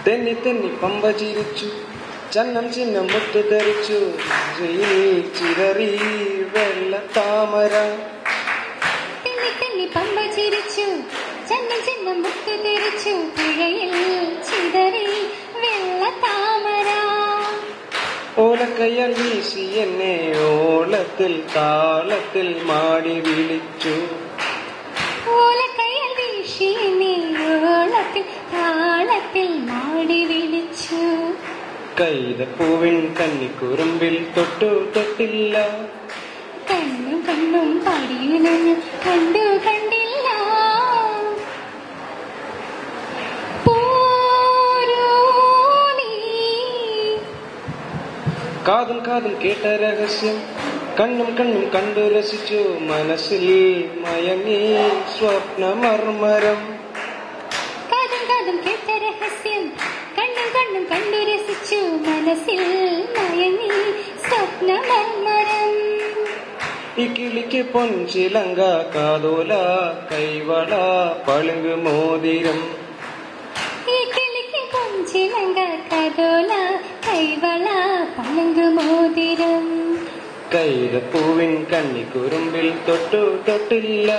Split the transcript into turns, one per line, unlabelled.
തെന്നി തെന്നി പമ്പ ചിരിച്ചു, ചന്നം ചിഹ്നം മുത്തു തെറിച്ചു, ചിതറി വെള്ള താമര.
തെന്നി തെന്നി പമ്പ ചിരിച്ചു, ചന്നം ചിഹ്നം മുത്തു തെറിച്ചു, പുഴയിൽ ചിതറി വെള്ള താമര.
ഓലക്കയ്യാൽ വീശി എന്നെ ഓളത്തിൽ താളത്തിൽ മാടി വിളിച്ചു.
ഓലക്കയ്യാൽ വീശി എന്നെ ഓളത്തിൽ താളത്തിൽ മാടി വിളിച്ചു.
കൈതപ്പൂവിൻ കന്നിക്കുറുമ്പിൽ തൊട്ടു തൊട്ടില്ല,
കണ്ണും കണ്ണും പാടിയുണഞ്ഞു കണ്ടു കണ്ടില്ല.
കാതും കാതും കേട്ട രഹസ്യം, കണ്ണും കണ്ണും കണ്ടു രസിച്ചു, മനസ്സിൽ മയങ്ങി സ്വപ്നമർമരം.
കാതും കാതും കേട്ട രഹസ്യം, കണ്ണും കണ്ണും കണ്ടു രസിച്ചു, മനസ്സിൽ മയങ്ങി സ്വപ്നമർമരം.
ഈ കിളിക്ക് പൊൻചിലങ്ക കാതോല കൈവള പളുങ്ക് മോതിരം.
ഈ കിളിക്ക് പൊൻചിലങ്ക കാതോല കൈവള പളുങ്ക് മോതിരം.
കൈതപ്പൂവിൻ കന്നിക്കുറുമ്പിൽ തൊട്ടു തൊട്ടില്ല.